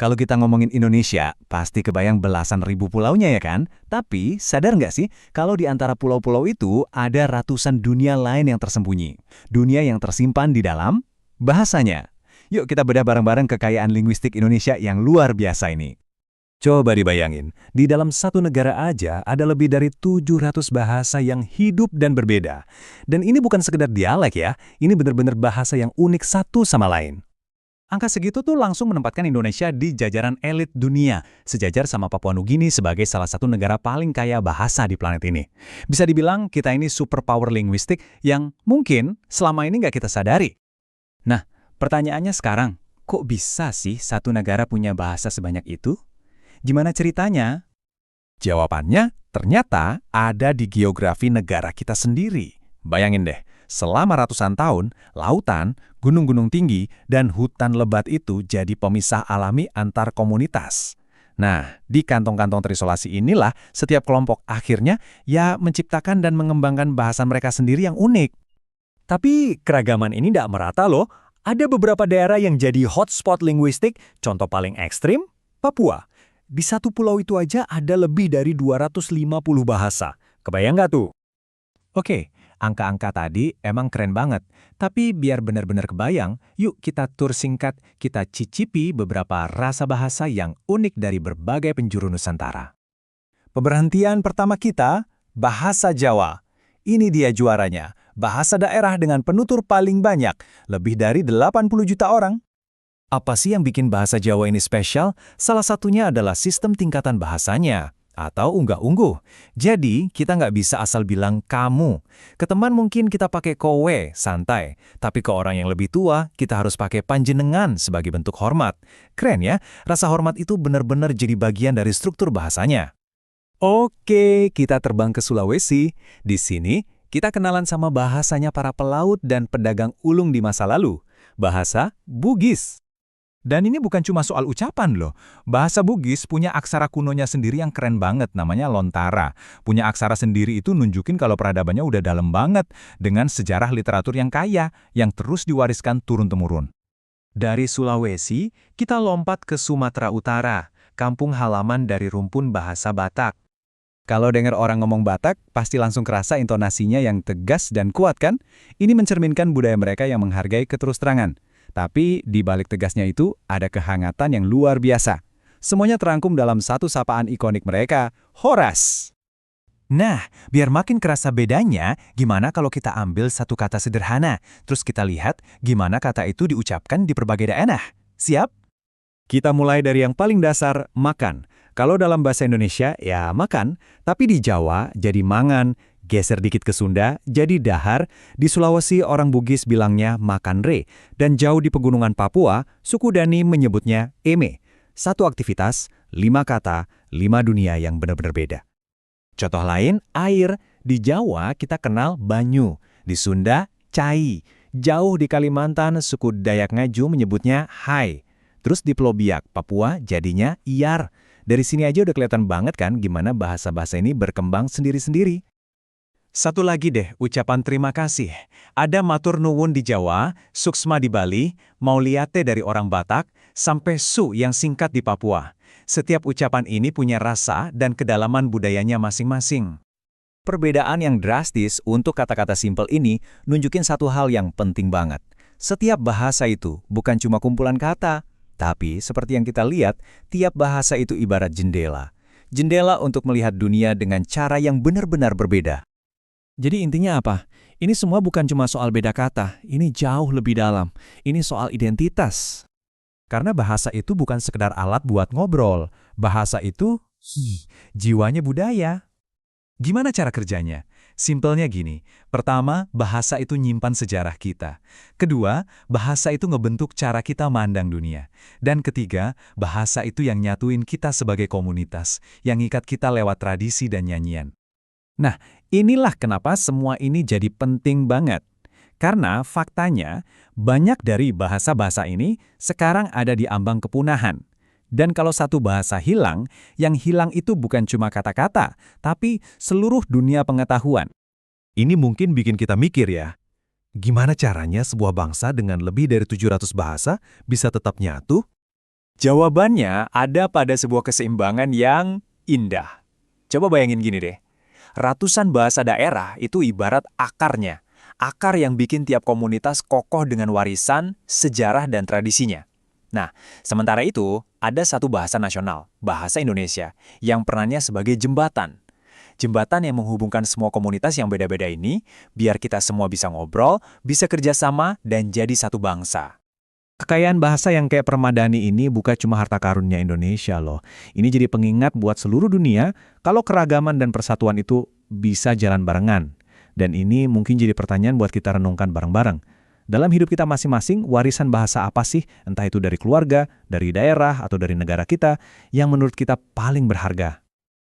Kalau kita ngomongin Indonesia, pasti kebayang belasan ribu pulaunya ya kan? Tapi, sadar nggak sih, kalau di antara pulau-pulau itu ada ratusan dunia lain yang tersembunyi. Dunia yang tersimpan di dalam bahasanya. Yuk kita bedah bareng-bareng kekayaan linguistik Indonesia yang luar biasa ini. Coba dibayangin, di dalam satu negara aja ada lebih dari 700 bahasa yang hidup dan berbeda. Dan ini bukan sekedar dialek ya, ini benar-benar bahasa yang unik satu sama lain. Angka segitu tuh langsung menempatkan Indonesia di jajaran elit dunia, sejajar sama Papua Nugini sebagai salah satu negara paling kaya bahasa di planet ini. Bisa dibilang kita ini superpower linguistik yang mungkin selama ini nggak kita sadari. Nah, pertanyaannya sekarang, kok bisa sih satu negara punya bahasa sebanyak itu? Gimana ceritanya? Jawabannya ternyata ada di geografi negara kita sendiri. Bayangin deh, selama ratusan tahun, lautan, gunung-gunung tinggi, dan hutan lebat itu jadi pemisah alami antar komunitas. Nah, di kantong-kantong terisolasi inilah setiap kelompok akhirnya ya menciptakan dan mengembangkan bahasa mereka sendiri yang unik. Tapi keragaman ini tidak merata loh. Ada beberapa daerah yang jadi hotspot linguistik, contoh paling ekstrim, Papua. Di satu pulau itu aja ada lebih dari 250 bahasa. Kebayang nggak tuh? Oke, angka-angka tadi emang keren banget. Tapi biar benar-benar kebayang, yuk kita tur singkat, kita cicipi beberapa rasa bahasa yang unik dari berbagai penjuru Nusantara. Pemberhentian pertama kita, bahasa Jawa. Ini dia juaranya, bahasa daerah dengan penutur paling banyak, lebih dari 80 juta orang. Apa sih yang bikin bahasa Jawa ini spesial? Salah satunya adalah sistem tingkatan bahasanya, atau unggah-ungguh. Jadi, kita nggak bisa asal bilang kamu. Ke teman mungkin kita pakai kowe, santai. Tapi ke orang yang lebih tua, kita harus pakai panjenengan sebagai bentuk hormat. Keren ya, rasa hormat itu benar-benar jadi bagian dari struktur bahasanya. Oke, kita terbang ke Sulawesi. Di sini, kita kenalan sama bahasanya para pelaut dan pedagang ulung di masa lalu. Bahasa Bugis. Dan ini bukan cuma soal ucapan loh. Bahasa Bugis punya aksara kunonya sendiri yang keren banget, namanya Lontara. Punya aksara sendiri itu nunjukin kalau peradabannya udah dalam banget, dengan sejarah literatur yang kaya, yang terus diwariskan turun-temurun. Dari Sulawesi, kita lompat ke Sumatera Utara, kampung halaman dari rumpun bahasa Batak. Kalau dengar orang ngomong Batak, pasti langsung kerasa intonasinya yang tegas dan kuat kan? Ini mencerminkan budaya mereka yang menghargai keterus-terangan. Tapi di balik tegasnya itu ada kehangatan yang luar biasa. Semuanya terangkum dalam satu sapaan ikonik mereka, Horas. Nah, biar makin kerasa bedanya, gimana kalau kita ambil satu kata sederhana, terus kita lihat gimana kata itu diucapkan di berbagai daerah. Siap? Kita mulai dari yang paling dasar, makan. Kalau dalam bahasa Indonesia, ya makan. Tapi di Jawa jadi mangan. Geser dikit ke Sunda, jadi dahar. Di Sulawesi orang Bugis bilangnya makan re. Dan jauh di pegunungan Papua, suku Dani menyebutnya eme. Satu aktivitas, 5 kata, 5 dunia yang benar-benar beda. Contoh lain, air. Di Jawa kita kenal banyu. Di Sunda, cai. Jauh di Kalimantan, suku Dayak Ngaju menyebutnya hai. Terus di Pulau Biak, Papua jadinya iar. Dari sini aja udah kelihatan banget kan gimana bahasa-bahasa ini berkembang sendiri-sendiri. Satu lagi deh, ucapan terima kasih. Ada matur nuwun di Jawa, suksma di Bali, mauliate dari orang Batak, sampai su yang singkat di Papua. Setiap ucapan ini punya rasa dan kedalaman budayanya masing-masing. Perbedaan yang drastis untuk kata-kata simpel ini nunjukin satu hal yang penting banget. Setiap bahasa itu bukan cuma kumpulan kata, tapi seperti yang kita lihat, tiap bahasa itu ibarat jendela. Jendela untuk melihat dunia dengan cara yang benar-benar berbeda. Jadi intinya apa? Ini semua bukan cuma soal beda kata, ini jauh lebih dalam. Ini soal identitas. Karena bahasa itu bukan sekedar alat buat ngobrol. Bahasa itu, jiwanya budaya. Gimana cara kerjanya? Simpelnya gini. Pertama, bahasa itu nyimpan sejarah kita. Kedua, bahasa itu ngebentuk cara kita mandang dunia. Dan ketiga, bahasa itu yang nyatuin kita sebagai komunitas, yang ngikat kita lewat tradisi dan nyanyian. Nah, inilah kenapa semua ini jadi penting banget. Karena faktanya, banyak dari bahasa-bahasa ini sekarang ada di ambang kepunahan. Dan kalau satu bahasa hilang, yang hilang itu bukan cuma kata-kata, tapi seluruh dunia pengetahuan. Ini mungkin bikin kita mikir ya, gimana caranya sebuah bangsa dengan lebih dari 700 bahasa bisa tetap nyatu? Jawabannya ada pada sebuah keseimbangan yang indah. Coba bayangin gini deh. Ratusan bahasa daerah itu ibarat akarnya. Akar yang bikin tiap komunitas kokoh dengan warisan, sejarah, dan tradisinya. Nah, sementara itu, ada satu bahasa nasional, bahasa Indonesia, yang perannya sebagai jembatan. Jembatan yang menghubungkan semua komunitas yang beda-beda ini, biar kita semua bisa ngobrol, bisa kerjasama, dan jadi satu bangsa. Kekayaan bahasa yang kayak permadani ini bukan cuma harta karunnya Indonesia loh. Ini jadi pengingat buat seluruh dunia kalau keragaman dan persatuan itu bisa jalan barengan. Dan ini mungkin jadi pertanyaan buat kita renungkan bareng-bareng. Dalam hidup kita masing-masing, warisan bahasa apa sih? Entah itu dari keluarga, dari daerah, atau dari negara kita, yang menurut kita paling berharga.